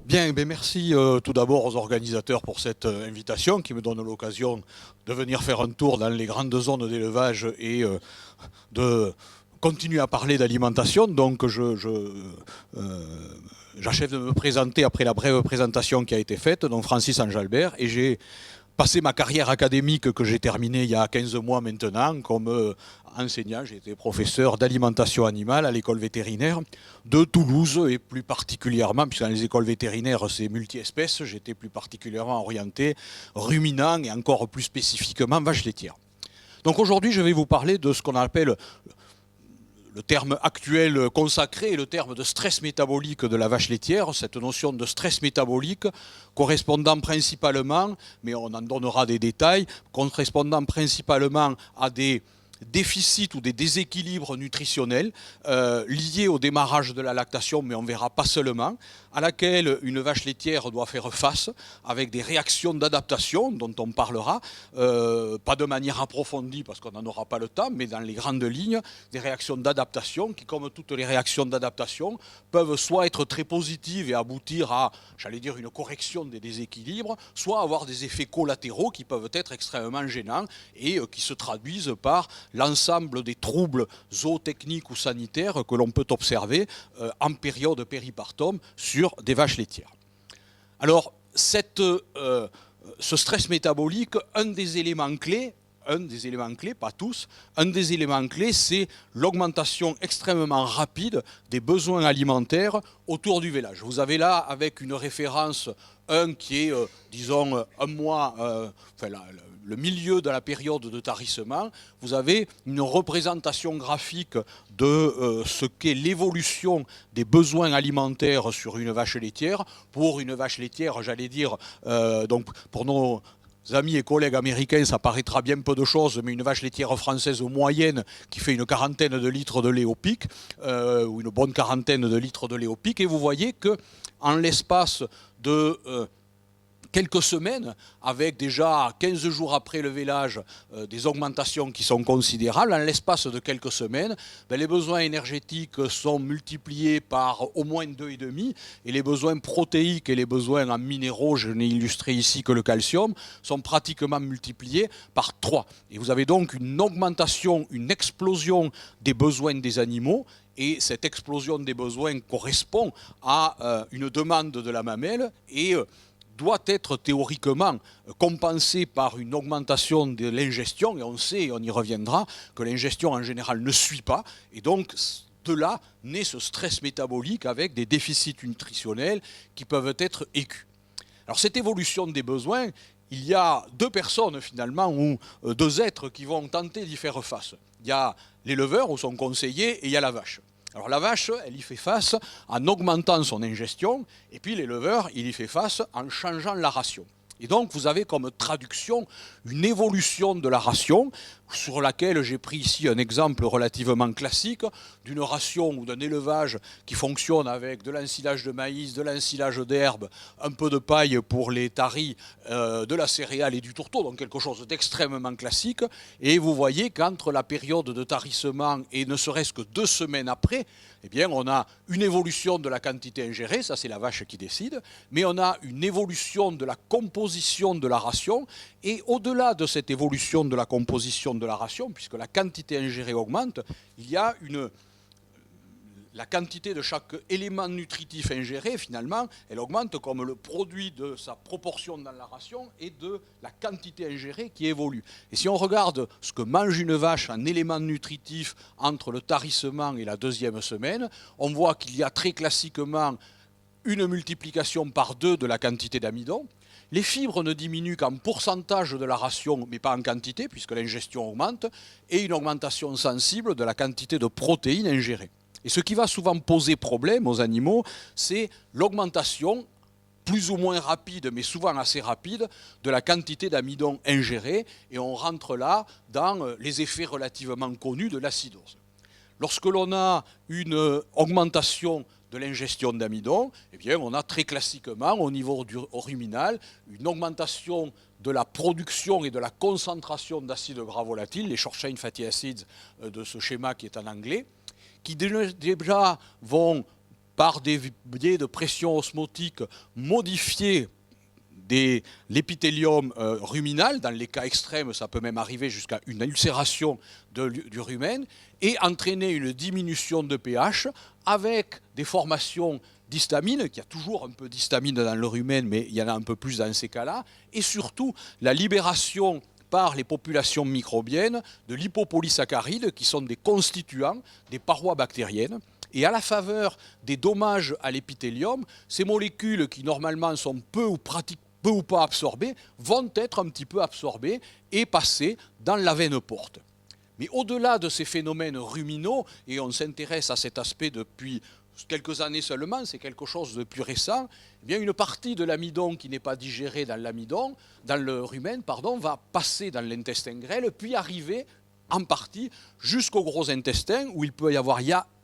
Bien, ben merci tout d'abord aux organisateurs pour cette invitation qui me donne l'occasion de venir faire un tour dans les grandes zones d'élevage et de continuer à parler d'alimentation. Donc j'achève de me présenter après la brève présentation qui a été faite, donc Francis Anjalbert, et j'ai passé ma carrière académique que j'ai terminée il y a 15 mois maintenant comme enseignant. J'ai été professeur d'alimentation animale à l'école vétérinaire de Toulouse et plus particulièrement, puisque dans les écoles vétérinaires c'est multi-espèces, j'étais plus particulièrement orienté ruminant et encore plus spécifiquement vaches laitières. Donc aujourd'hui je vais vous parler de ce qu'on appelle le terme actuel consacré est le terme de stress métabolique de la vache laitière, cette notion de stress métabolique correspondant principalement, mais on en donnera des détails, correspondant principalement à des déficits ou des déséquilibres nutritionnels liés au démarrage de la lactation, mais on ne verra pas seulement, à laquelle une vache laitière doit faire face avec des réactions d'adaptation dont on parlera, pas de manière approfondie parce qu'on n'en aura pas le temps, mais dans les grandes lignes, des réactions d'adaptation qui, comme toutes les réactions d'adaptation, peuvent soit être très positives et aboutir à, j'allais dire, une correction des déséquilibres, soit avoir des effets collatéraux qui peuvent être extrêmement gênants et qui se traduisent par l'ensemble des troubles zootechniques ou sanitaires que l'on peut observer en période péripartum sur des vaches laitières. Alors, ce stress métabolique, un des éléments clés, pas tous, un des éléments clés, c'est l'augmentation extrêmement rapide des besoins alimentaires autour du village. Vous avez là, avec une référence, un qui est, disons, un mois, le milieu de la période de tarissement, vous avez une représentation graphique de ce qu'est l'évolution des besoins alimentaires sur une vache laitière. Pour une vache laitière, j'allais dire, donc pour nos amis et collègues américains, ça paraîtra bien peu de choses, mais une vache laitière française moyenne qui fait une quarantaine de litres de lait au pic, ou une bonne quarantaine de litres de lait au pic, et vous voyez qu'en l'espace de quelques semaines, avec déjà 15 jours après le vélage, des augmentations qui sont considérables. En l'espace de quelques semaines, les besoins énergétiques sont multipliés par au moins 2,5 et les besoins protéiques et les besoins en minéraux, je n'ai illustré ici que le calcium, sont pratiquement multipliés par 3. Et vous avez donc une augmentation, une explosion des besoins des animaux. Et cette explosion des besoins correspond à une demande de la mamelle et doit être théoriquement compensé par une augmentation de l'ingestion, et on sait, on y reviendra, que l'ingestion en général ne suit pas, et donc de là naît ce stress métabolique avec des déficits nutritionnels qui peuvent être aigus. Alors cette évolution des besoins, il y a deux personnes finalement, ou deux êtres qui vont tenter d'y faire face. Il y a l'éleveur ou son conseiller, et il y a la vache. Alors la vache, elle y fait face en augmentant son ingestion, et puis l'éleveur, il y fait face en changeant la ration. Et donc vous avez comme traduction une évolution de la ration, sur laquelle j'ai pris ici un exemple relativement classique d'une ration ou d'un élevage qui fonctionne avec de l'ensilage de maïs, de l'ensilage d'herbe, un peu de paille pour les taris, de la céréale et du tourteau, donc quelque chose d'extrêmement classique. Et vous voyez qu'entre la période de tarissement et ne serait-ce que 2 semaines après, eh bien, on a une évolution de la quantité ingérée, ça c'est la vache qui décide, mais on a une évolution de la composition de la ration, et au-delà de cette évolution de la composition de la ration, puisque la quantité ingérée augmente, il y a la quantité de chaque élément nutritif ingéré, finalement, elle augmente comme le produit de sa proportion dans la ration et de la quantité ingérée qui évolue. Et si on regarde ce que mange une vache en éléments nutritifs entre le tarissement et la 2e semaine, on voit qu'il y a très classiquement une multiplication par 2 de la quantité d'amidon. Les fibres ne diminuent qu'en pourcentage de la ration, mais pas en quantité, puisque l'ingestion augmente, et une augmentation sensible de la quantité de protéines ingérées. Et ce qui va souvent poser problème aux animaux, c'est l'augmentation, plus ou moins rapide, mais souvent assez rapide, de la quantité d'amidon ingérée, et on rentre là dans les effets relativement connus de l'acidose. Lorsque l'on a une augmentation de l'ingestion d'amidon, eh bien, on a très classiquement, au niveau du ruminal, une augmentation de la production et de la concentration d'acides gras volatiles, les short chain fatty acids de ce schéma qui est en anglais, qui déjà vont par des biais de pression osmotique modifier l'épithélium ruminal. Dans les cas extrêmes, ça peut même arriver jusqu'à une ulcération du rumen et entraîner une diminution de pH avec des formations d'histamine, qu'il y a toujours un peu d'histamine dans le rumen, mais il y en a un peu plus dans ces cas-là, et surtout la libération par les populations microbiennes de lipopolysaccharides qui sont des constituants des parois bactériennes. Et à la faveur des dommages à l'épithélium, ces molécules qui normalement sont peu ou pas absorbées vont être un petit peu absorbées et passer dans la veine porte. Mais au-delà de ces phénomènes ruminaux, et on s'intéresse à cet aspect depuis quelques années seulement, c'est quelque chose de plus récent, eh bien une partie de l'amidon qui n'est pas digérée dans le rumen, va passer dans l'intestin grêle, puis arriver en partie jusqu'au gros intestin, où il peut y avoir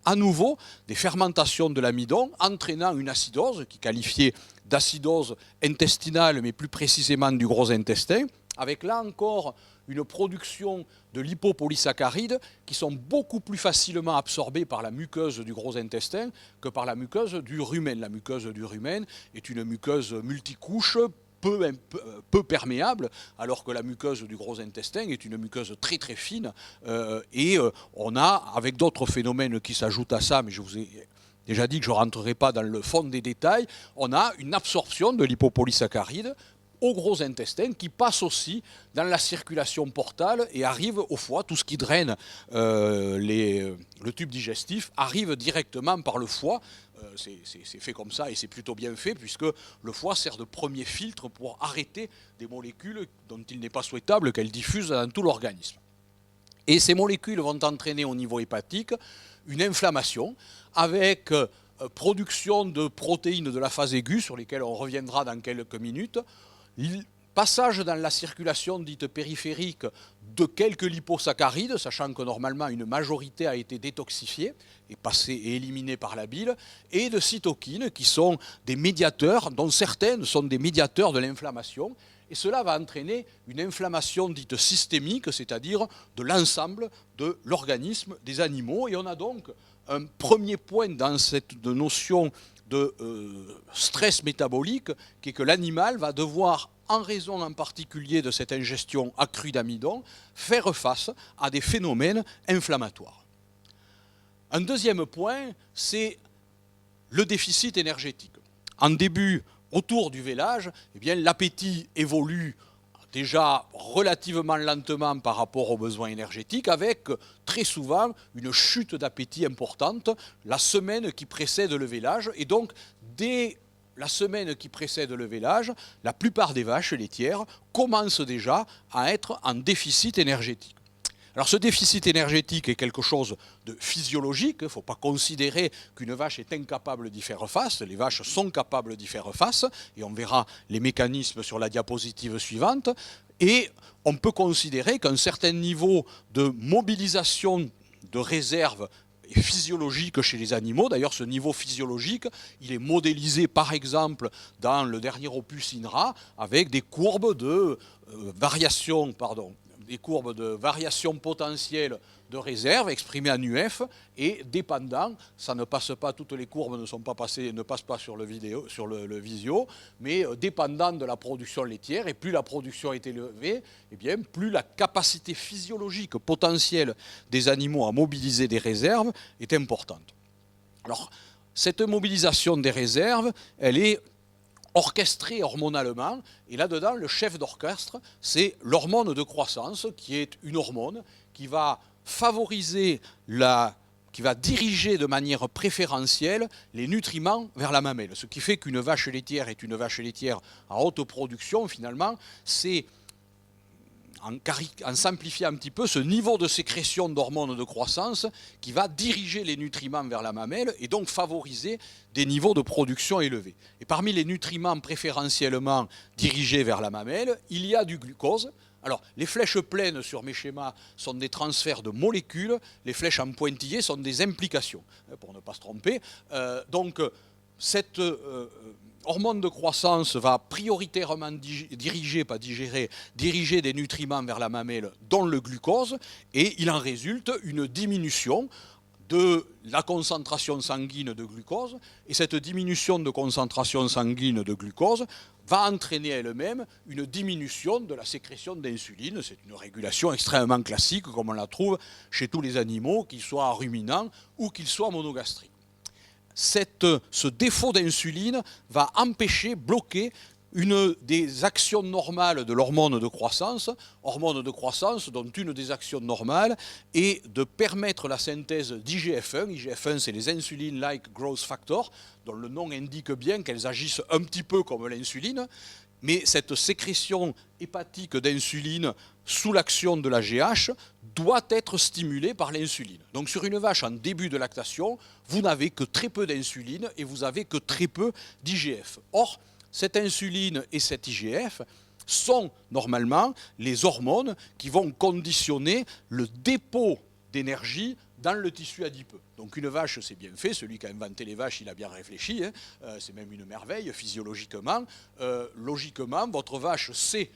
à nouveau des fermentations de l'amidon, entraînant une acidose, qui est qualifiée d'acidose intestinale, mais plus précisément du gros intestin, avec là encore une production de lipopolysaccharides qui sont beaucoup plus facilement absorbés par la muqueuse du gros intestin que par la muqueuse du rumen. La muqueuse du rumen est une muqueuse multicouche, peu perméable, alors que la muqueuse du gros intestin est une muqueuse très très fine. On a, avec d'autres phénomènes qui s'ajoutent à ça, mais je vous ai déjà dit que je ne rentrerai pas dans le fond des détails, on a une absorption de lipopolysaccharides au gros intestin qui passe aussi dans la circulation portale et arrive au foie. Tout ce qui draine le tube digestif arrive directement par le foie. C'est fait comme ça et c'est plutôt bien fait puisque le foie sert de premier filtre pour arrêter des molécules dont il n'est pas souhaitable qu'elles diffusent dans tout l'organisme. Et ces molécules vont entraîner au niveau hépatique une inflammation avec production de protéines de la phase aiguë sur lesquelles on reviendra dans quelques minutes, passage dans la circulation dite périphérique de quelques liposaccharides, sachant que normalement une majorité a été détoxifiée et passée et éliminée par la bile, et de cytokines qui sont des médiateurs, dont certaines sont des médiateurs de l'inflammation. Et cela va entraîner une inflammation dite systémique, c'est-à-dire de l'ensemble de l'organisme des animaux. Et on a donc un premier point dans cette notion de stress métabolique, qui est que l'animal va devoir, en raison en particulier de cette ingestion accrue d'amidon, faire face à des phénomènes inflammatoires. Un deuxième point, c'est le déficit énergétique. En début, autour du vélage, eh bien, l'appétit évolue déjà relativement lentement par rapport aux besoins énergétiques, avec très souvent une chute d'appétit importante la semaine qui précède le vélage. Et donc, dès la semaine qui précède le vélage, la plupart des vaches laitières commencent déjà à être en déficit énergétique. Alors ce déficit énergétique est quelque chose de physiologique, il ne faut pas considérer qu'une vache est incapable d'y faire face, les vaches sont capables d'y faire face, et on verra les mécanismes sur la diapositive suivante, et on peut considérer qu'un certain niveau de mobilisation de réserve est physiologique chez les animaux. D'ailleurs, ce niveau physiologique, il est modélisé par exemple dans le dernier opus INRA avec des courbes de variation potentielle de réserve exprimées en UF et dépendant, ça ne passe pas, toutes les courbes ne passent pas sur le visio, mais dépendant de la production laitière, et plus la production est élevée, eh bien, plus la capacité physiologique potentielle des animaux à mobiliser des réserves est importante. Alors, cette mobilisation des réserves, elle est orchestré hormonalement, et là-dedans, le chef d'orchestre, c'est l'hormone de croissance, qui est une hormone qui va favoriser, qui va diriger de manière préférentielle les nutriments vers la mamelle. Ce qui fait qu'une vache laitière est une vache laitière à haute production, finalement, c'est, en simplifiant un petit peu, ce niveau de sécrétion d'hormones de croissance qui va diriger les nutriments vers la mamelle et donc favoriser des niveaux de production élevés. Et parmi les nutriments préférentiellement dirigés vers la mamelle, il y a du glucose. Alors, les flèches pleines sur mes schémas sont des transferts de molécules, les flèches en pointillés sont des implications, pour ne pas se tromper. Donc, cette hormone de croissance va prioritairement diriger des nutriments vers la mamelle, dont le glucose, et il en résulte une diminution de la concentration sanguine de glucose, et cette diminution de concentration sanguine de glucose va entraîner elle-même une diminution de la sécrétion d'insuline. C'est une régulation extrêmement classique, comme on la trouve chez tous les animaux, qu'ils soient ruminants ou qu'ils soient monogastriques. Ce défaut d'insuline va empêcher, bloquer une des actions normales de l'hormone de croissance dont une des actions normales est de permettre la synthèse d'IGF-1. IGF-1, c'est les Insulin-like Growth Factor, dont le nom indique bien qu'elles agissent un petit peu comme l'insuline, mais cette sécrétion hépatique d'insuline sous l'action de la GH doit être stimulée par l'insuline. Donc sur une vache en début de lactation, vous n'avez que très peu d'insuline et vous avez que très peu d'IGF. Or, cette insuline et cet IGF sont normalement les hormones qui vont conditionner le dépôt d'énergie dans le tissu adipeux. Donc une vache, c'est bien fait, celui qui a inventé les vaches, il a bien réfléchi, c'est même une merveille physiologiquement. Logiquement, votre vache sait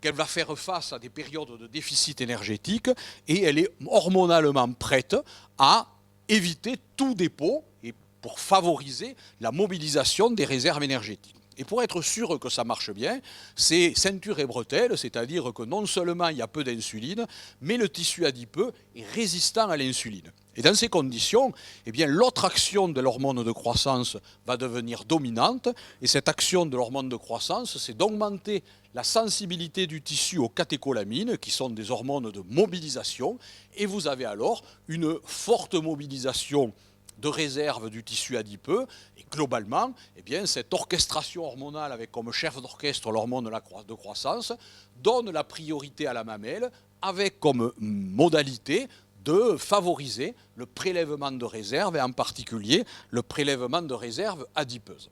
qu'elle va faire face à des périodes de déficit énergétique et elle est hormonalement prête à éviter tout dépôt et pour favoriser la mobilisation des réserves énergétiques. Et pour être sûr que ça marche bien, c'est ceinture et bretelles, c'est-à-dire que non seulement il y a peu d'insuline, mais le tissu adipeux est résistant à l'insuline. Et dans ces conditions, eh bien, l'autre action de l'hormone de croissance va devenir dominante, et cette action de l'hormone de croissance, c'est d'augmenter la sensibilité du tissu aux catécholamines, qui sont des hormones de mobilisation, et vous avez alors une forte mobilisation de réserve du tissu adipeux, et globalement, eh bien, cette orchestration hormonale avec comme chef d'orchestre l'hormone de croissance donne la priorité à la mamelle avec comme modalité de favoriser le prélèvement de réserve et en particulier le prélèvement de réserve adipeuse.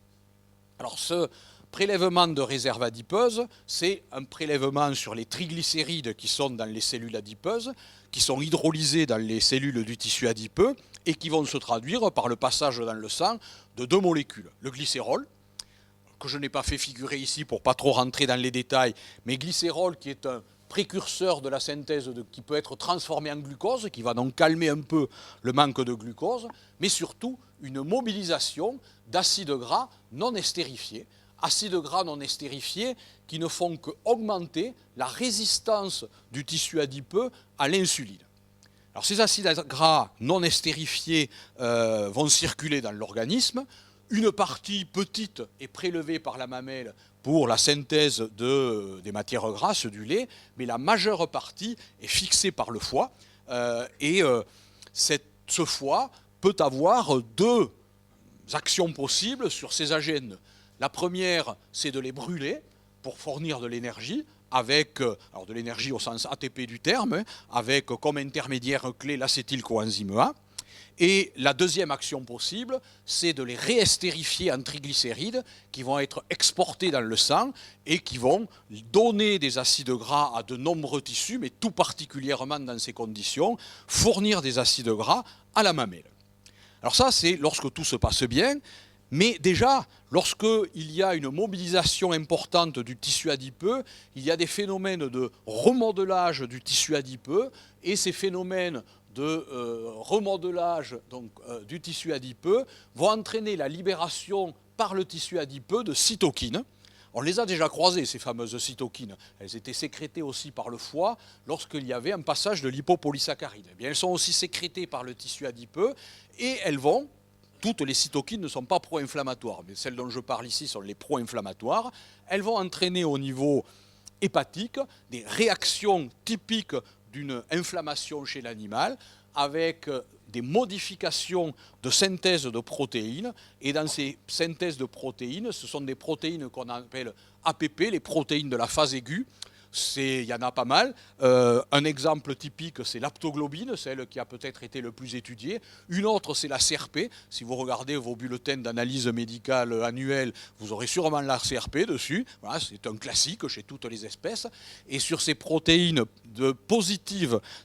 Alors ce prélèvement de réserve adipeuse, c'est un prélèvement sur les triglycérides qui sont dans les cellules adipeuses, qui sont hydrolysés dans les cellules du tissu adipeux et qui vont se traduire par le passage dans le sang de deux molécules. Le glycérol, que je n'ai pas fait figurer ici pour ne pas trop rentrer dans les détails, mais glycérol qui est un précurseur de la synthèse qui peut être transformé en glucose, qui va donc calmer un peu le manque de glucose, mais surtout une mobilisation d'acides gras non estérifiés, acides gras non estérifiés qui ne font qu'augmenter la résistance du tissu adipeux à l'insuline. Alors ces acides gras non estérifiés vont circuler dans l'organisme. Une partie petite est prélevée par la mamelle pour la synthèse des matières grasses, du lait, mais la majeure partie est fixée par le foie. Ce foie peut avoir deux actions possibles sur ces AGN. La première, c'est de les brûler pour fournir de l'énergie, alors de l'énergie au sens ATP du terme, avec comme intermédiaire clé l'acétylcoenzyme A. Et la deuxième action possible, c'est de les réestérifier en triglycérides qui vont être exportés dans le sang et qui vont donner des acides gras à de nombreux tissus, mais tout particulièrement dans ces conditions, fournir des acides gras à la mamelle. Alors ça, c'est lorsque tout se passe bien, mais déjà, lorsqu'il y a une mobilisation importante du tissu adipeux, il y a des phénomènes de remodelage du tissu adipeux, et ces phénomènes de remodelage du tissu adipeux vont entraîner la libération par le tissu adipeux de cytokines. On les a déjà croisées, ces fameuses cytokines. Elles étaient sécrétées aussi par le foie lorsqu'il y avait un passage de lipopolysaccharides. Eh bien, elles sont aussi sécrétées par le tissu adipeux et elles vont, toutes les cytokines ne sont pas pro-inflammatoires, mais celles dont je parle ici sont les pro-inflammatoires, elles vont entraîner au niveau hépatique des réactions typiques d'une inflammation chez l'animal avec des modifications de synthèse de protéines. Et dans ces synthèses de protéines, ce sont des protéines qu'on appelle APP, les protéines de la phase aiguë. Il y en a pas mal. Un exemple typique, c'est l'aptoglobine, celle qui a peut-être été le plus étudiée. Une autre, c'est la CRP. Si vous regardez vos bulletins d'analyse médicale annuels, vous aurez sûrement la CRP dessus. Voilà, c'est un classique chez toutes les espèces. Et sur ces protéines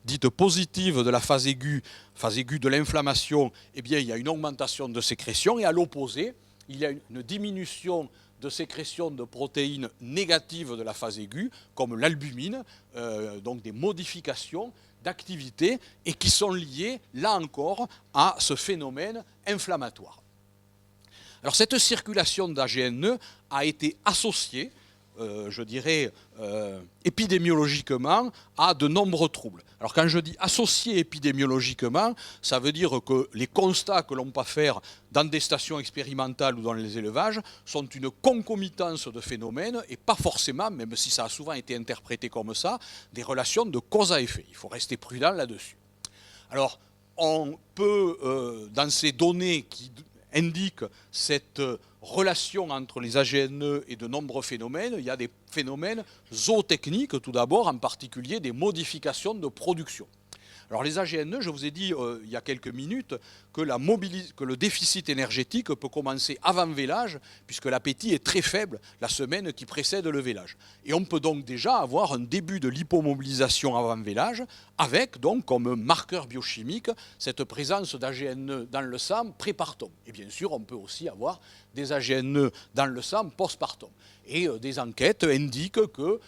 dites positives de la phase aiguë de l'inflammation, eh bien, il y a une augmentation de sécrétion. Et à l'opposé, il y a une diminution de sécrétion de protéines négatives de la phase aiguë, comme l'albumine, donc des modifications d'activité et qui sont liées, là encore, à ce phénomène inflammatoire. Alors cette circulation d'AGNE a été associée, je dirais, épidémiologiquement à de nombreux troubles. Alors quand je dis associé épidémiologiquement, ça veut dire que les constats que l'on peut faire dans des stations expérimentales ou dans les élevages sont une concomitance de phénomènes et pas forcément, même si ça a souvent été interprété comme ça, des relations de cause à effet. Il faut rester prudent là-dessus. Alors on peut, dans ces données qui indiquent cette relation entre les AGNE et de nombreux phénomènes, il y a des phénomènes zootechniques tout d'abord, en particulier des modifications de production. Alors les AGNE, je vous ai dit il y a quelques minutes que le déficit énergétique peut commencer avant vélage, puisque l'appétit est très faible la semaine qui précède le vélage. Et on peut donc déjà avoir un début de l'hypomobilisation avant vélage, avec donc comme marqueur biochimique cette présence d'AGNE dans le sang prépartum. Et bien sûr, on peut aussi avoir des AGNE dans le sang postpartum. Et des enquêtes indiquent que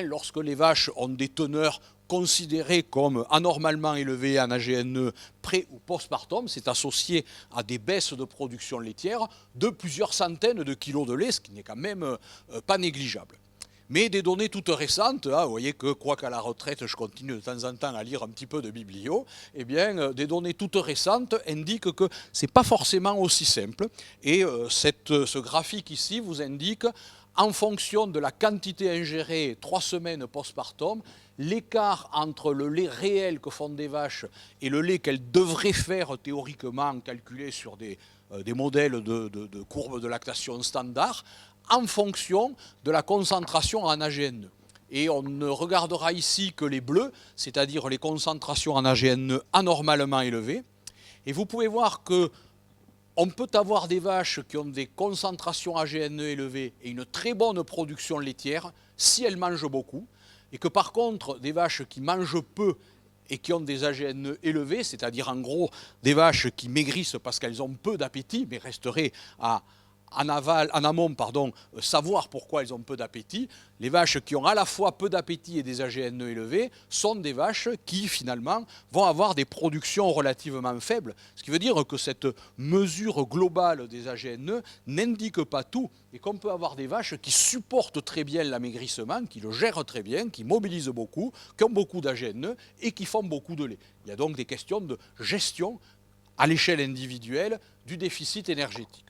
lorsque les vaches ont des teneurs considéré comme anormalement élevé en AGNE pré- ou postpartum, c'est associé à des baisses de production laitière de plusieurs centaines de kilos de lait, ce qui n'est quand même pas négligeable. Mais des données toutes récentes, vous voyez que quoi qu'à la retraite, je continue de temps en temps à lire un petit peu de biblio, des données toutes récentes indiquent que ce n'est pas forcément aussi simple. Et ce graphique ici vous indique, en fonction de la quantité ingérée 3 semaines postpartum, l'écart entre le lait réel que font des vaches et le lait qu'elles devraient faire théoriquement calculé sur des modèles de courbes de lactation standard, en fonction de la concentration en AGNE. Et on ne regardera ici que les bleus, c'est-à-dire les concentrations en AGNE anormalement élevées. Et vous pouvez voir que on peut avoir des vaches qui ont des concentrations AGNE élevées et une très bonne production laitière si elles mangent beaucoup, et que par contre, des vaches qui mangent peu et qui ont des AGNE élevés, c'est-à-dire en gros des vaches qui maigrissent parce qu'elles ont peu d'appétit, mais resteraient en amont, savoir pourquoi elles ont peu d'appétit. Les vaches qui ont à la fois peu d'appétit et des AGNE élevés sont des vaches qui finalement vont avoir des productions relativement faibles. Ce qui veut dire que cette mesure globale des AGNE n'indique pas tout et qu'on peut avoir des vaches qui supportent très bien l'amaigrissement, qui le gèrent très bien, qui mobilisent beaucoup, qui ont beaucoup d'AGNE et qui font beaucoup de lait. Il y a donc des questions de gestion à l'échelle individuelle du déficit énergétique.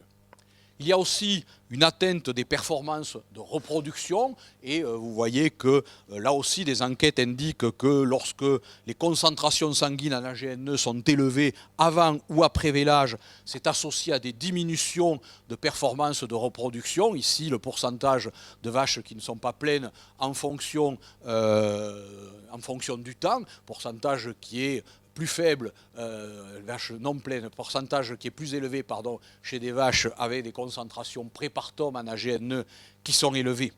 Il y a aussi une atteinte des performances de reproduction et vous voyez que là aussi des enquêtes indiquent que lorsque les concentrations sanguines en AGNE sont élevées avant ou après vélage, c'est associé à des diminutions de performance de reproduction. Ici, le pourcentage de vaches qui ne sont pas pleines en fonction du temps, pourcentage qui est plus faible, vaches non pleines, pourcentage qui est plus élevé chez des vaches avec des concentrations prépartum en AGNE qui sont élevées.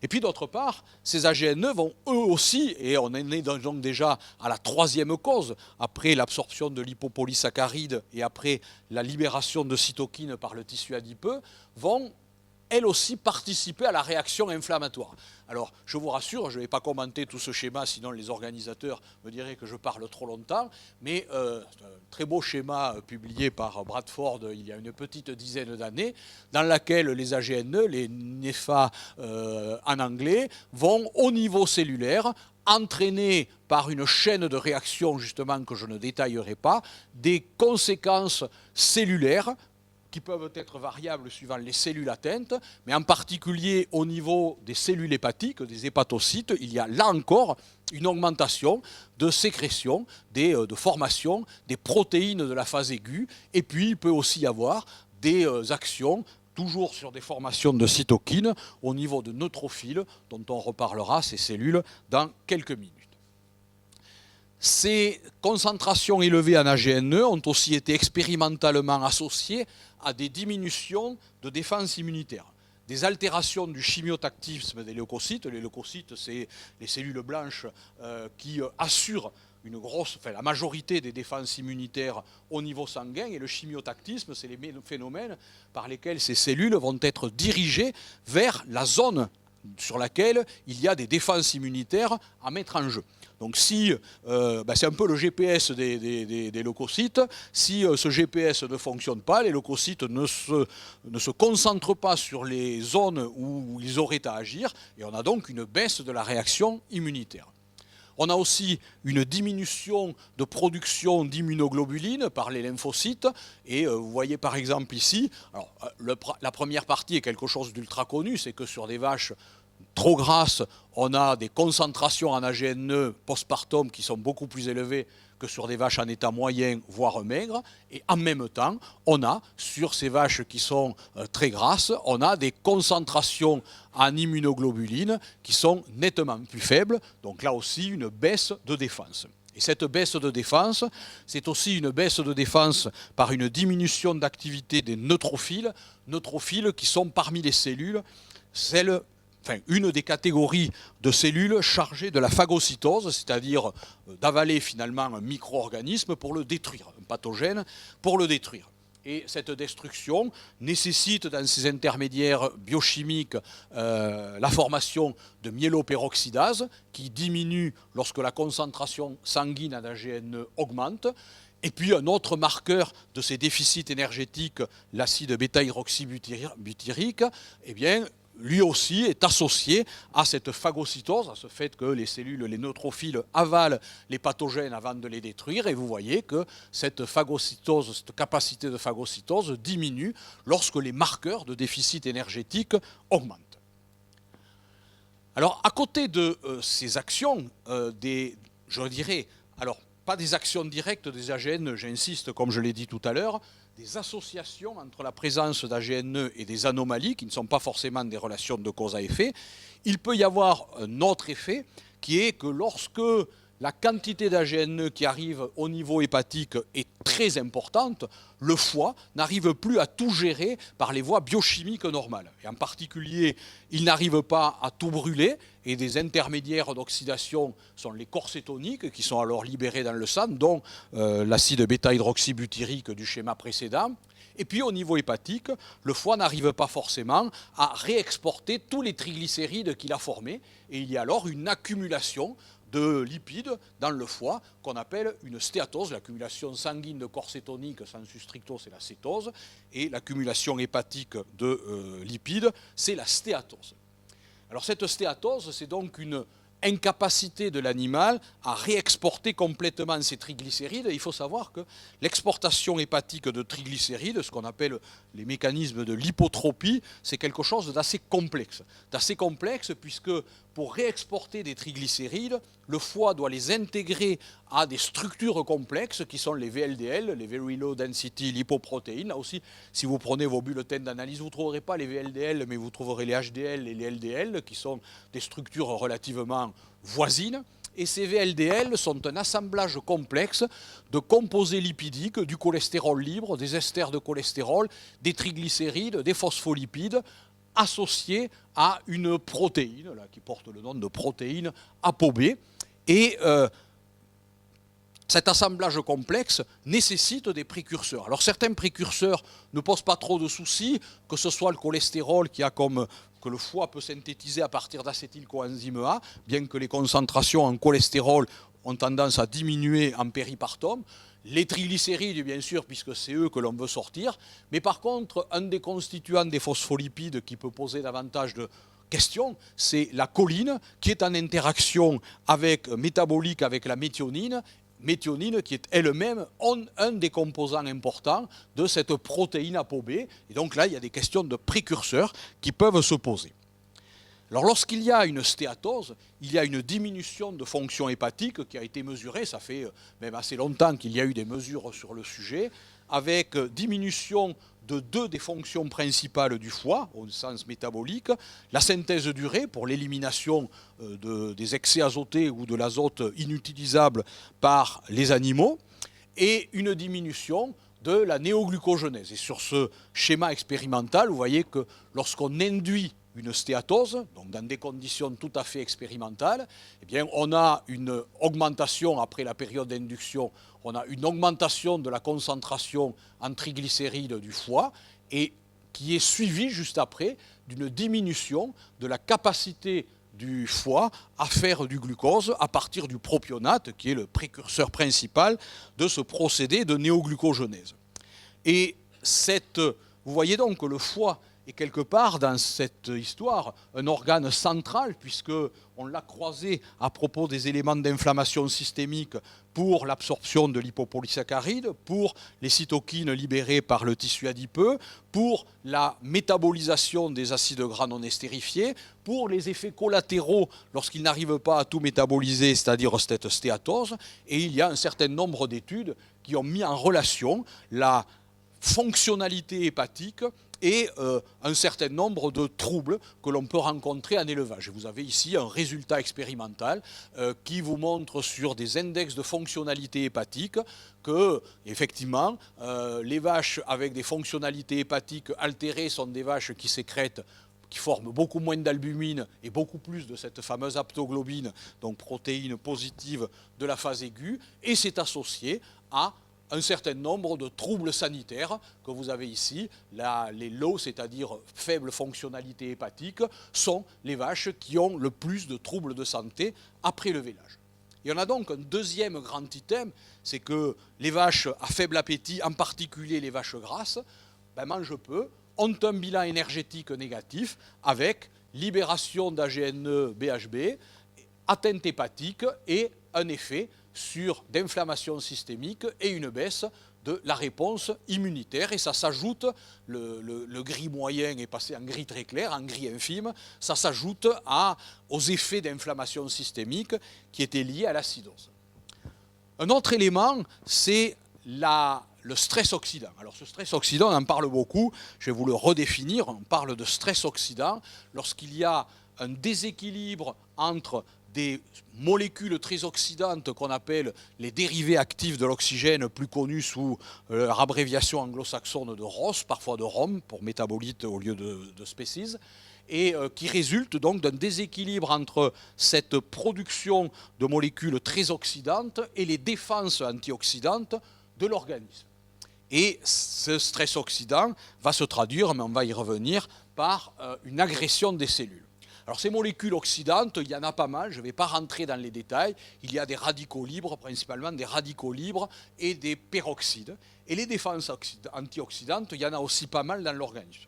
Et puis d'autre part, ces AGNE vont eux aussi, et on en est donc déjà à la 3e cause, après l'absorption de lipopolysaccharides et après la libération de cytokines par le tissu adipeux, vont elles aussi participer à la réaction inflammatoire. Alors, je vous rassure, je ne vais pas commenter tout ce schéma, sinon les organisateurs me diraient que je parle trop longtemps, mais un très beau schéma publié par Bradford il y a une petite dizaine d'années, dans lequel les AGNE, les NEFA en anglais, vont au niveau cellulaire entraîner par une chaîne de réactions, justement, que je ne détaillerai pas, des conséquences cellulaires qui peuvent être variables suivant les cellules atteintes, mais en particulier au niveau des cellules hépatiques, des hépatocytes, il y a là encore une augmentation de sécrétion, de formation des protéines de la phase aiguë, et puis il peut aussi y avoir des actions toujours sur des formations de cytokines au niveau de neutrophiles, dont on reparlera, ces cellules, dans quelques minutes. Ces concentrations élevées en AGNE ont aussi été expérimentalement associées à des diminutions de défense immunitaire, des altérations du chimiotactisme des leucocytes. Les leucocytes, c'est les cellules blanches qui assurent la majorité des défenses immunitaires au niveau sanguin, et le chimiotactisme, c'est les phénomènes par lesquels ces cellules vont être dirigées vers la zone sur laquelle il y a des défenses immunitaires à mettre en jeu. Donc si, c'est un peu le GPS des leucocytes, si ce GPS ne fonctionne pas, les leucocytes ne se concentrent pas sur les zones où ils auraient à agir, et on a donc une baisse de la réaction immunitaire. On a aussi une diminution de production d'immunoglobulines par les lymphocytes. Et vous voyez par exemple ici, alors, la première partie est quelque chose d'ultra connu, c'est que sur des vaches trop grasses, on a des concentrations en AGNE postpartum qui sont beaucoup plus élevées que sur des vaches en état moyen, voire maigre. Et en même temps, on a, sur ces vaches qui sont très grasses, on a des concentrations en immunoglobulines qui sont nettement plus faibles. Donc là aussi, une baisse de défense. Et cette baisse de défense, c'est aussi une baisse de défense par une diminution d'activité des neutrophiles qui sont parmi les cellules, une des catégories de cellules chargées de la phagocytose, c'est-à-dire d'avaler finalement un micro-organisme pour le détruire, un pathogène pour le détruire. Et cette destruction nécessite dans ces intermédiaires biochimiques la formation de myéloperoxydase qui diminue lorsque la concentration sanguine en AGNE augmente. Et puis un autre marqueur de ces déficits énergétiques, l'acide bêta-hydroxybutyrique, lui aussi est associé à cette phagocytose, à ce fait que les cellules, les neutrophiles avalent les pathogènes avant de les détruire. Et vous voyez que cette phagocytose, cette capacité de phagocytose diminue lorsque les marqueurs de déficit énergétique augmentent. Alors, à côté de ces actions, je dirais, alors pas des actions directes des AGN, j'insiste, comme je l'ai dit tout à l'heure, des associations entre la présence d'AGNE et des anomalies, qui ne sont pas forcément des relations de cause à effet. Il peut y avoir un autre effet, qui est que lorsque la quantité d'AGNE qui arrive au niveau hépatique est très importante, le foie n'arrive plus à tout gérer par les voies biochimiques normales. Et en particulier, il n'arrive pas à tout brûler, et des intermédiaires d'oxydation sont les corps cétoniques qui sont alors libérés dans le sang, dont l'acide bêta-hydroxybutyrique du schéma précédent. Et puis au niveau hépatique, le foie n'arrive pas forcément à réexporter tous les triglycérides qu'il a formés, et il y a alors une accumulation de lipides dans le foie qu'on appelle une stéatose, l'accumulation sanguine de corps cétoniques sensu stricto, c'est la cétose, et l'accumulation hépatique de lipides, c'est la stéatose. Alors cette stéatose, c'est donc une incapacité de l'animal à réexporter complètement ses triglycérides. Et il faut savoir que l'exportation hépatique de triglycérides, ce qu'on appelle les mécanismes de l'hypotropie, c'est quelque chose d'assez complexe. D'assez complexe puisque pour réexporter des triglycérides, le foie doit les intégrer à des structures complexes qui sont les VLDL, les Very Low Density Lipoproteins. Là aussi, si vous prenez vos bulletins d'analyse, vous ne trouverez pas les VLDL, mais vous trouverez les HDL et les LDL, qui sont des structures relativement voisines. Et ces VLDL sont un assemblage complexe de composés lipidiques, du cholestérol libre, des esters de cholestérol, des triglycérides, des phospholipides, associés à une protéine, là, qui porte le nom de protéine ApoB. Et cet assemblage complexe nécessite des précurseurs. Alors certains précurseurs ne posent pas trop de soucis, que ce soit le cholestérol que le foie peut synthétiser à partir d'acétylcoenzyme A, bien que les concentrations en cholestérol ont tendance à diminuer en péripartum. Les triglycérides, bien sûr, puisque c'est eux que l'on veut sortir. Mais par contre, un des constituants des phospholipides qui peut poser davantage de questions, c'est la choline, qui est en interaction métabolique avec la méthionine qui est elle-même un des composants importants de cette protéine ApoB. Et donc là, il y a des questions de précurseurs qui peuvent se poser. Alors lorsqu'il y a une stéatose, il y a une diminution de fonction hépatique qui a été mesurée, ça fait même assez longtemps qu'il y a eu des mesures sur le sujet, avec diminution de deux des fonctions principales du foie, au sens métabolique, la synthèse d'urée pour l'élimination des excès azotés ou de l'azote inutilisable par les animaux, et une diminution de la néoglucogenèse. Et sur ce schéma expérimental, vous voyez que lorsqu'on induit une stéatose, donc dans des conditions tout à fait expérimentales, eh bien, on a une augmentation après la période d'induction, on a une augmentation de la concentration en triglycérides du foie et qui est suivie juste après d'une diminution de la capacité du foie à faire du glucose à partir du propionate, qui est le précurseur principal de ce procédé de néoglucogenèse. Et vous voyez donc que le foie est quelque part dans cette histoire un organe central, puisqu'on l'a croisé à propos des éléments d'inflammation systémique pour l'absorption de lipopolysaccharides, pour les cytokines libérées par le tissu adipeux, pour la métabolisation des acides gras non estérifiés, pour les effets collatéraux lorsqu'ils n'arrivent pas à tout métaboliser, c'est-à-dire cette stéatose. Et il y a un certain nombre d'études qui ont mis en relation la fonctionnalité hépatique et un certain nombre de troubles que l'on peut rencontrer en élevage. Et vous avez ici un résultat expérimental qui vous montre sur des index de fonctionnalité hépatique que, effectivement, les vaches avec des fonctionnalités hépatiques altérées sont des vaches qui sécrètent, qui forment beaucoup moins d'albumine et beaucoup plus de cette fameuse aptoglobine, donc protéine positive de la phase aiguë, et c'est associé à un certain nombre de troubles sanitaires que vous avez ici. Les low, c'est-à-dire faible fonctionnalité hépatique, sont les vaches qui ont le plus de troubles de santé après le vélage. Il y en a donc un deuxième grand item, c'est que les vaches à faible appétit, en particulier les vaches grasses, mangent peu, ont un bilan énergétique négatif avec libération d'AGNE, BHB, atteinte hépatique et un effet d'inflammation systémique et une baisse de la réponse immunitaire. Et ça s'ajoute, le gris moyen est passé en gris très clair, en gris infime, ça s'ajoute aux effets d'inflammation systémique qui étaient liés à l'acidose. Un autre élément, c'est le stress oxydant. Alors ce stress oxydant, on en parle beaucoup, je vais vous le redéfinir, on parle de stress oxydant lorsqu'il y a un déséquilibre entre des molécules très oxydantes qu'on appelle les dérivés actifs de l'oxygène, plus connus sous leur abréviation anglo-saxonne de ROS, parfois de ROM, pour métabolite au lieu de species, et qui résulte donc d'un déséquilibre entre cette production de molécules très oxydantes et les défenses antioxydantes de l'organisme. Et ce stress oxydant va se traduire, mais on va y revenir, par une agression des cellules. Alors ces molécules oxydantes, il y en a pas mal, je ne vais pas rentrer dans les détails. Il y a des radicaux libres, principalement des radicaux libres et des peroxydes. Et les défenses antioxydantes, il y en a aussi pas mal dans l'organisme.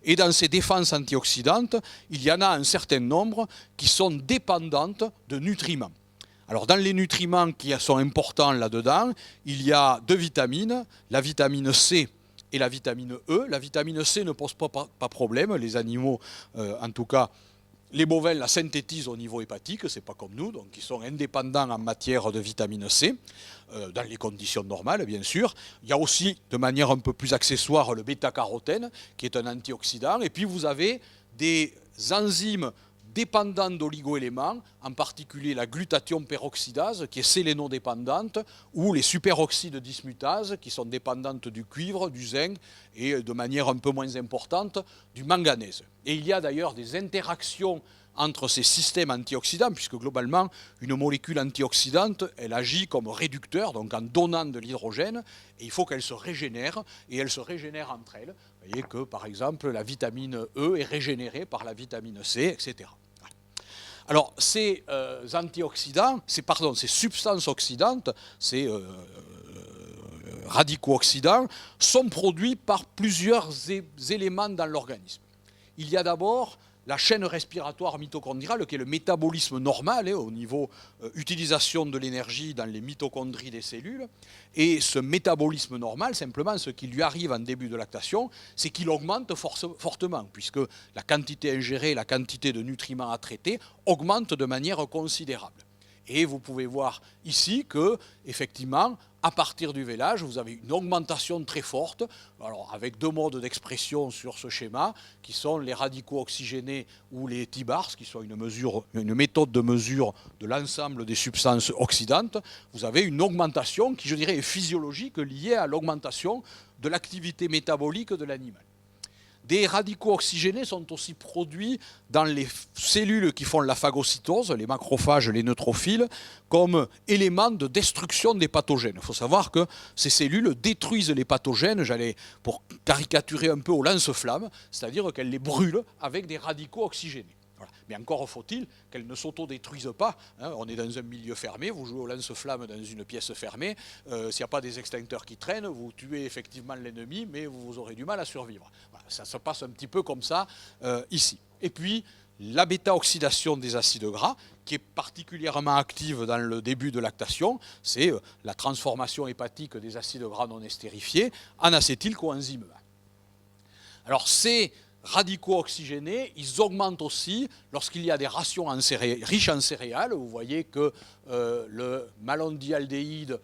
Et dans ces défenses antioxydantes, il y en a un certain nombre qui sont dépendantes de nutriments. Alors dans les nutriments qui sont importants là-dedans, il y a deux vitamines, la vitamine C et la vitamine E. La vitamine C ne pose pas problème, les animaux en tout cas. Les bovins la synthétisent au niveau hépatique, ce n'est pas comme nous, donc ils sont indépendants en matière de vitamine C, dans les conditions normales bien sûr. Il y a aussi, de manière un peu plus accessoire, le bêta-carotène, qui est un antioxydant. Et puis vous avez des enzymes dépendant d'oligoéléments, en particulier la glutathion peroxydase, qui est sélénodépendante, ou les superoxydes dismutases, qui sont dépendantes du cuivre, du zinc, et de manière un peu moins importante, du manganèse. Et il y a d'ailleurs des interactions entre ces systèmes antioxydants, puisque globalement, une molécule antioxydante, elle agit comme réducteur, donc en donnant de l'hydrogène, et il faut qu'elle se régénère, et elle se régénère entre elles. Vous voyez que, par exemple, la vitamine E est régénérée par la vitamine C, etc. Alors, ces antioxydants, ces substances oxydantes, ces radicaux oxydants, sont produits par plusieurs éléments dans l'organisme. Il y a d'abord la chaîne respiratoire mitochondriale, qui est le métabolisme normal au niveau utilisation de l'énergie dans les mitochondries des cellules. Et ce métabolisme normal, simplement, ce qui lui arrive en début de lactation, c'est qu'il augmente fortement, puisque la quantité ingérée, la quantité de nutriments à traiter augmente de manière considérable. Et vous pouvez voir ici que, effectivement, à partir du vélage, vous avez une augmentation très forte, alors avec deux modes d'expression sur ce schéma, qui sont les radicaux oxygénés ou les T-bars, qui sont une méthode de mesure de l'ensemble des substances oxydantes. Vous avez une augmentation qui, je dirais, est physiologique, liée à l'augmentation de l'activité métabolique de l'animal. Des radicaux oxygénés sont aussi produits dans les cellules qui font la phagocytose, les macrophages, les neutrophiles, comme éléments de destruction des pathogènes. Il faut savoir que ces cellules détruisent les pathogènes, pour caricaturer un peu au lance-flammes, c'est-à-dire qu'elles les brûlent avec des radicaux oxygénés. Voilà. Mais encore faut-il qu'elles ne s'autodétruisent pas. Hein. On est dans un milieu fermé, vous jouez au lance-flamme dans une pièce fermée. S'il n'y a pas des extincteurs qui traînent, vous tuez effectivement l'ennemi, mais vous aurez du mal à survivre. Voilà. Ça se passe un petit peu comme ça ici. Et puis, la bêta-oxydation des acides gras, qui est particulièrement active dans le début de lactation, c'est la transformation hépatique des acides gras non estérifiés en acétylcoenzyme A. Alors ces radicaux oxygénés, ils augmentent aussi lorsqu'il y a des rations riches en céréales. Vous voyez que le malondialdéhyde,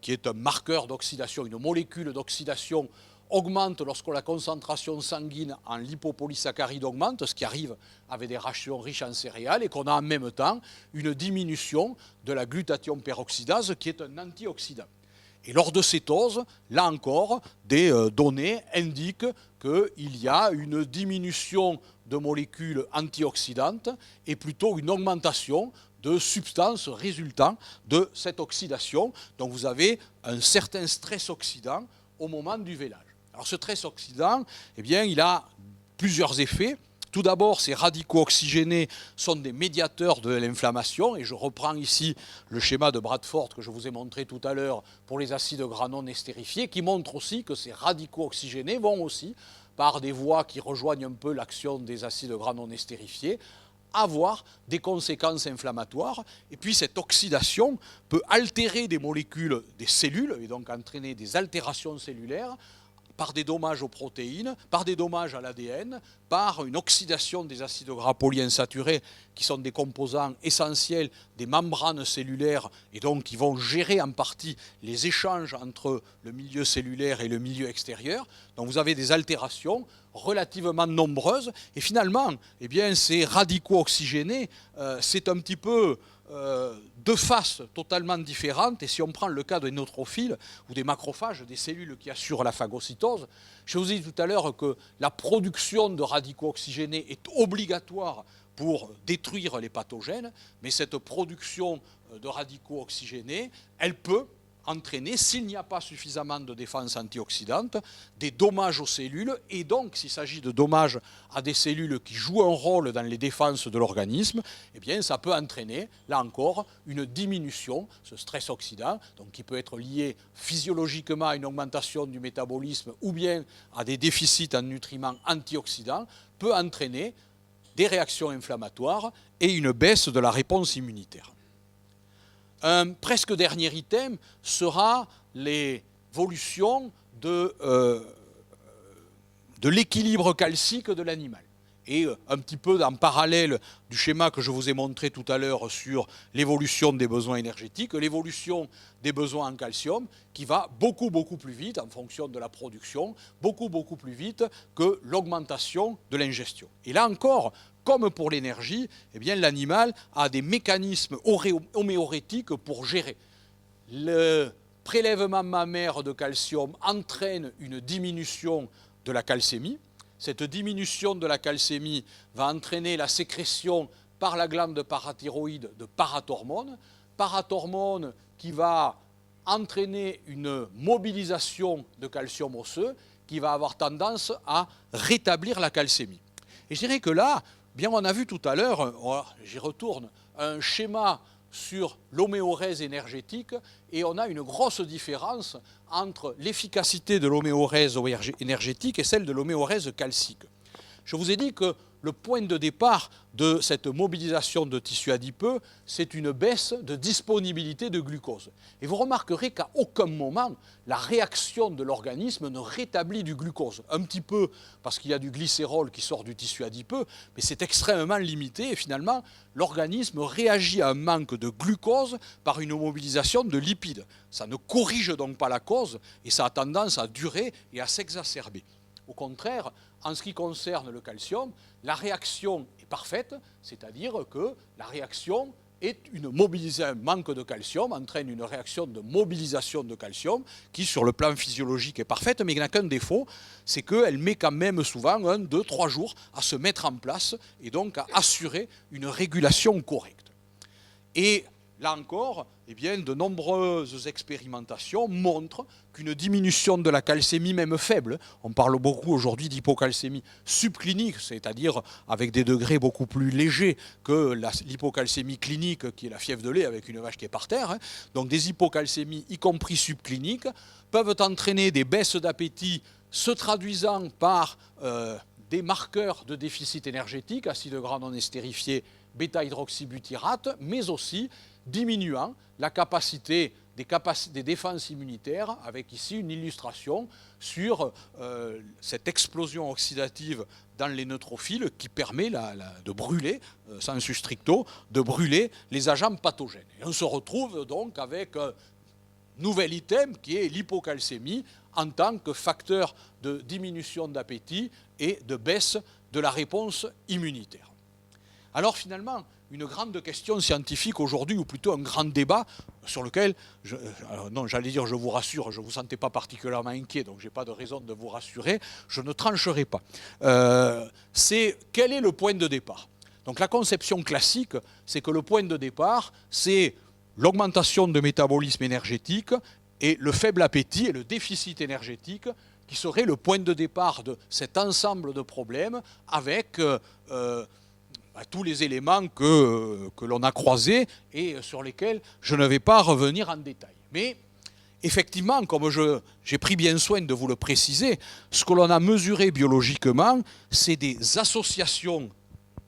qui est un marqueur d'oxydation, une molécule d'oxydation, augmente lorsque la concentration sanguine en lipopolysaccharides augmente, ce qui arrive avec des rations riches en céréales, et qu'on a en même temps une diminution de la glutathion peroxydase, qui est un antioxydant. Et lors de cétose, là encore, des données indiquent qu'il y a une diminution de molécules antioxydantes et plutôt une augmentation de substances résultant de cette oxydation. Donc vous avez un certain stress oxydant au moment du vélage. Alors ce stress oxydant, eh bien, il a plusieurs effets. Tout d'abord, ces radicaux oxygénés sont des médiateurs de l'inflammation, et je reprends ici le schéma de Bradford que je vous ai montré tout à l'heure pour les acides gras non estérifiés, qui montre aussi que ces radicaux oxygénés vont aussi, par des voies qui rejoignent un peu l'action des acides gras non estérifiés, avoir des conséquences inflammatoires. Et puis cette oxydation peut altérer des molécules des cellules, et donc entraîner des altérations cellulaires, par des dommages aux protéines, par des dommages à l'ADN, par une oxydation des acides gras polyinsaturés, qui sont des composants essentiels des membranes cellulaires, et donc qui vont gérer en partie les échanges entre le milieu cellulaire et le milieu extérieur. Donc vous avez des altérations relativement nombreuses, et finalement, eh bien, ces radicaux oxygénés, c'est un petit peu deux faces totalement différentes. Et si on prend le cas des neutrophiles ou des macrophages, des cellules qui assurent la phagocytose, je vous ai dit tout à l'heure que la production de radicaux oxygénés est obligatoire pour détruire les pathogènes, mais cette production de radicaux oxygénés, elle peut entraîner, s'il n'y a pas suffisamment de défense antioxydante, des dommages aux cellules, et donc s'il s'agit de dommages à des cellules qui jouent un rôle dans les défenses de l'organisme, eh bien ça peut entraîner, là encore, une diminution, ce stress oxydant, donc qui peut être lié physiologiquement à une augmentation du métabolisme ou bien à des déficits en nutriments antioxydants, peut entraîner des réactions inflammatoires et une baisse de la réponse immunitaire. Un presque dernier item sera l'évolution de l'équilibre calcique de l'animal. Et un petit peu en parallèle du schéma que je vous ai montré tout à l'heure sur l'évolution des besoins énergétiques, l'évolution des besoins en calcium qui va beaucoup plus vite en fonction de la production, beaucoup plus vite que l'augmentation de l'ingestion. Et là encore, comme pour l'énergie, eh bien, l'animal a des mécanismes homéorétiques pour gérer. Le prélèvement mammaire de calcium entraîne une diminution de la calcémie. Cette diminution de la calcémie va entraîner la sécrétion par la glande parathyroïde de parathormone qui va entraîner une mobilisation de calcium osseux qui va avoir tendance à rétablir la calcémie. Et je dirais que là, bien, on a vu tout à l'heure, j'y retourne, un schéma sur l'homéorèse énergétique, et on a une grosse différence entre l'efficacité de l'homéorèse énergétique et celle de l'homéorèse calcique. Je vous ai dit que le point de départ de cette mobilisation de tissu adipeux, c'est une baisse de disponibilité de glucose. Et vous remarquerez qu'à aucun moment, la réaction de l'organisme ne rétablit du glucose. Un petit peu parce qu'il y a du glycérol qui sort du tissu adipeux, mais c'est extrêmement limité et finalement, l'organisme réagit à un manque de glucose par une mobilisation de lipides. Ça ne corrige donc pas la cause et ça a tendance à durer et à s'exacerber. Au contraire, en ce qui concerne le calcium, la réaction est parfaite, c'est-à-dire que la réaction est une mobilisation, un manque de calcium entraîne une réaction de mobilisation de calcium qui, sur le plan physiologique, est parfaite, mais qui n'a qu'un défaut, c'est qu'elle met quand même souvent 1, 2, 3 jours à se mettre en place et donc à assurer une régulation correcte. Et là encore, eh bien, de nombreuses expérimentations montrent qu'une diminution de la calcémie, même faible, on parle beaucoup aujourd'hui d'hypocalcémie subclinique, c'est-à-dire avec des degrés beaucoup plus légers que l'hypocalcémie clinique, qui est la fièvre de lait avec une vache qui est par terre, hein. Donc des hypocalcémies, y compris subcliniques, peuvent entraîner des baisses d'appétit se traduisant par des marqueurs de déficit énergétique, acide gras non estérifié, bêta-hydroxybutyrate, mais aussi diminuant la capacité des défenses immunitaires, avec ici une illustration sur cette explosion oxydative dans les neutrophiles qui permet de brûler, sensu stricto, de brûler les agents pathogènes. Et on se retrouve donc avec un nouvel item qui est l'hypocalcémie en tant que facteur de diminution d'appétit et de baisse de la réponse immunitaire. Alors finalement, une grande question scientifique aujourd'hui, ou plutôt un grand débat sur lequel, non, j'allais dire je vous rassure, je ne vous sentais pas particulièrement inquiet, donc je n'ai pas de raison de vous rassurer, je ne trancherai pas. C'est quel est le point de départ? Donc la conception classique, c'est que le point de départ, c'est l'augmentation de métabolisme énergétique et le faible appétit et le déficit énergétique qui serait le point de départ de cet ensemble de problèmes avec tous les éléments que l'on a croisés et sur lesquels je ne vais pas revenir en détail. Mais effectivement, comme j'ai pris bien soin de vous le préciser, ce que l'on a mesuré biologiquement, c'est des associations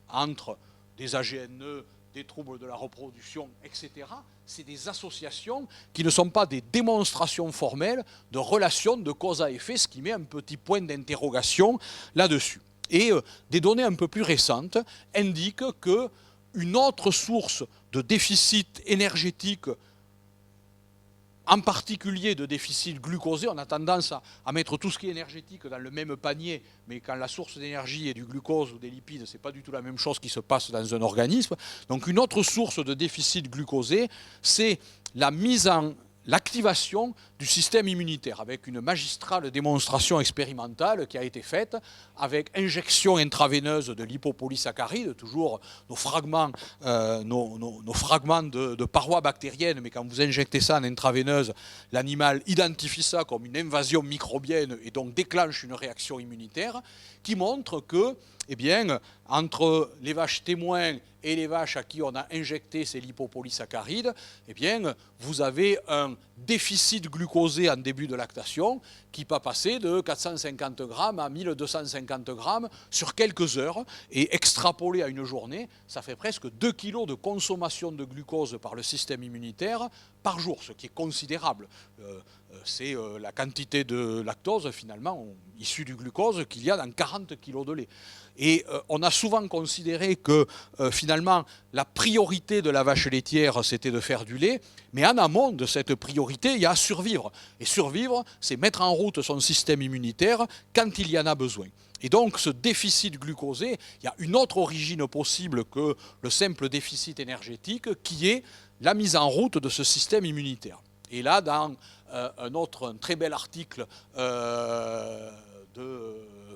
entre des AGNE, des troubles de la reproduction, etc. C'est des associations qui ne sont pas des démonstrations formelles de relations de cause à effet, ce qui met un petit point d'interrogation là-dessus. Et des données un peu plus récentes indiquent qu'une autre source de déficit énergétique, en particulier de déficit glucosé, on a tendance à mettre tout ce qui est énergétique dans le même panier, mais quand la source d'énergie est du glucose ou des lipides, ce n'est pas du tout la même chose qui se passe dans un organisme. Donc une autre source de déficit glucosé, c'est l'activation du système immunitaire, avec une magistrale démonstration expérimentale qui a été faite avec injection intraveineuse de lipopolysaccharides, toujours nos fragments de parois bactériennes, mais quand vous injectez ça en intraveineuse, l'animal identifie ça comme une invasion microbienne et donc déclenche une réaction immunitaire qui montre que, eh bien, entre les vaches témoins et les vaches à qui on a injecté ces lipopolysaccharides, eh bien, vous avez un déficit glucosé en début de lactation qui peut passer de 450 grammes à 1250 grammes sur quelques heures et extrapolé à une journée, ça fait presque 2 kg de consommation de glucose par le système immunitaire par jour, ce qui est considérable. C'est la quantité de lactose finalement issue du glucose qu'il y a dans 40 kg de lait. Et on a souvent considéré que finalement la priorité de la vache laitière c'était de faire du lait, mais en amont de cette priorité il y a survivre. Et survivre c'est mettre en route son système immunitaire quand il y en a besoin. Et donc ce déficit glucosé, il y a une autre origine possible que le simple déficit énergétique qui est la mise en route de ce système immunitaire. Et là, dans un très bel article de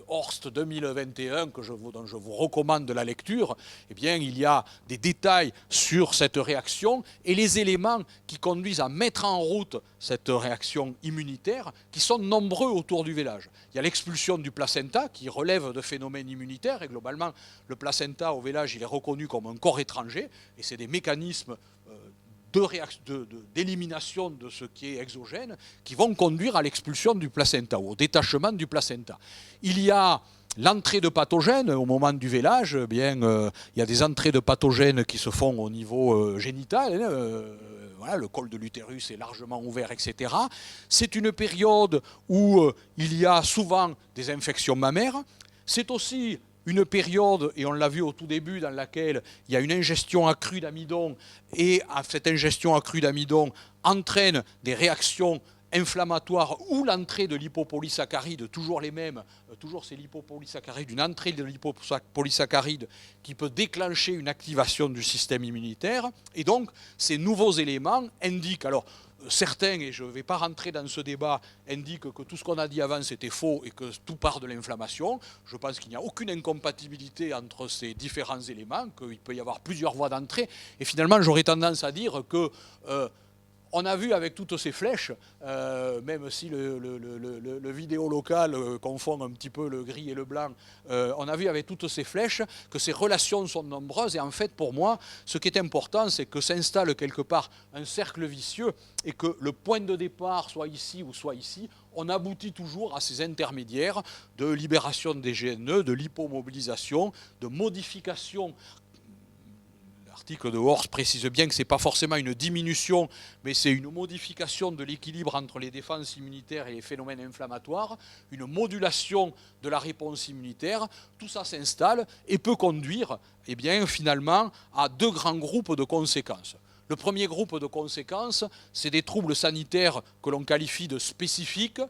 Horst 2021 dont je vous recommande la lecture, eh bien, il y a des détails sur cette réaction et les éléments qui conduisent à mettre en route cette réaction immunitaire qui sont nombreux autour du village. Il y a l'expulsion du placenta qui relève de phénomènes immunitaires et globalement le placenta au village il est reconnu comme un corps étranger et c'est des mécanismes d'élimination de ce qui est exogène qui vont conduire à l'expulsion du placenta ou au détachement du placenta. Il y a l'entrée de pathogènes au moment du vélage, il y a des entrées de pathogènes qui se font au niveau génital, voilà, le col de l'utérus est largement ouvert, etc. C'est une période où il y a souvent des infections mammaires. C'est aussi une période, et on l'a vu au tout début, dans laquelle il y a une ingestion accrue d'amidon, et cette ingestion accrue d'amidon entraîne des réactions inflammatoires ou l'entrée de lipopolysaccharides, toujours les mêmes, toujours ces lipopolysaccharides, une entrée de lipopolysaccharides qui peut déclencher une activation du système immunitaire. Et donc, ces nouveaux éléments indiquent alors certains, et je ne vais pas rentrer dans ce débat, indiquent que tout ce qu'on a dit avant c'était faux et que tout part de l'inflammation. Je pense qu'il n'y a aucune incompatibilité entre ces différents éléments, qu'il peut y avoir plusieurs voies d'entrée. Et finalement, j'aurais tendance à dire que on a vu avec toutes ces flèches, même si le vidéo local confond un petit peu le gris et le blanc, on a vu avec toutes ces flèches que ces relations sont nombreuses. Et en fait, pour moi, ce qui est important, c'est que s'installe quelque part un cercle vicieux et que le point de départ, soit ici ou soit ici, on aboutit toujours à ces intermédiaires de libération des GNE, de l'hypomobilisation, de modification. L'article de Horst précise bien que ce n'est pas forcément une diminution, mais c'est une modification de l'équilibre entre les défenses immunitaires et les phénomènes inflammatoires, une modulation de la réponse immunitaire. Tout ça s'installe et peut conduire finalement à deux grands groupes de conséquences. Le premier groupe de conséquences, c'est des troubles sanitaires que l'on qualifie de spécifiques.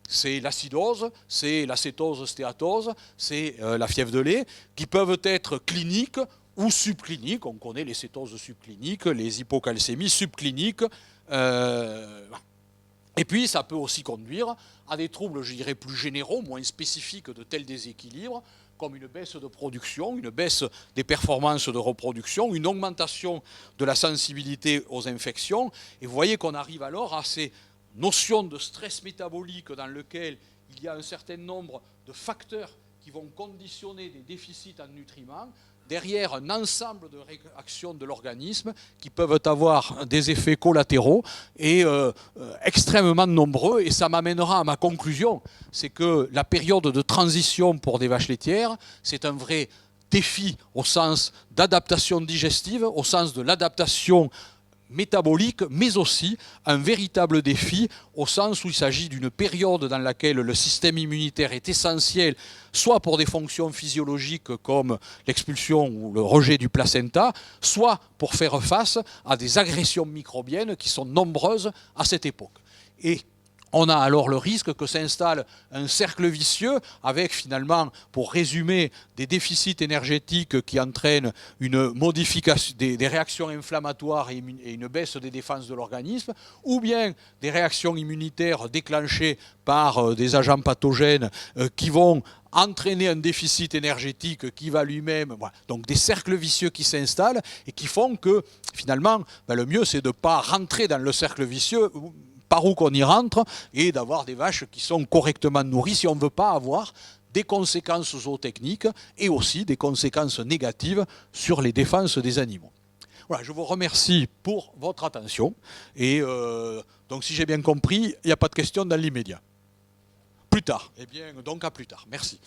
C'est l'acidose, c'est l'acétose stéatose, c'est la fièvre de lait, qui peuvent être cliniques ou subcliniques. On connaît les cétoses subcliniques, les hypocalcémies subcliniques. Et puis, ça peut aussi conduire à des troubles, je dirais, plus généraux, moins spécifiques de tels déséquilibres, comme une baisse de production, une baisse des performances de reproduction, une augmentation de la sensibilité aux infections. Et vous voyez qu'on arrive alors à ces notions de stress métabolique dans lequel il y a un certain nombre de facteurs qui vont conditionner des déficits en nutriments, derrière un ensemble de réactions de l'organisme qui peuvent avoir des effets collatéraux et extrêmement nombreux. Et ça m'amènera à ma conclusion, c'est que la période de transition pour des vaches laitières, c'est un vrai défi au sens d'adaptation digestive, au sens de l'adaptation métabolique, mais aussi un véritable défi au sens où il s'agit d'une période dans laquelle le système immunitaire est essentiel, soit pour des fonctions physiologiques comme l'expulsion ou le rejet du placenta, soit pour faire face à des agressions microbiennes qui sont nombreuses à cette époque. Et on a alors le risque que s'installe un cercle vicieux avec finalement, pour résumer, des déficits énergétiques qui entraînent une modification des réactions inflammatoires et une baisse des défenses de l'organisme, ou bien des réactions immunitaires déclenchées par des agents pathogènes qui vont entraîner un déficit énergétique qui va lui-même... Voilà. Donc des cercles vicieux qui s'installent et qui font que finalement, le mieux c'est de ne pas rentrer dans le cercle vicieux par où qu'on y rentre, et d'avoir des vaches qui sont correctement nourries si on ne veut pas avoir des conséquences zootechniques et aussi des conséquences négatives sur les défenses des animaux. Voilà, je vous remercie pour votre attention. Et donc si j'ai bien compris, il n'y a pas de questions dans l'immédiat. Plus tard. Eh bien, donc à plus tard. Merci.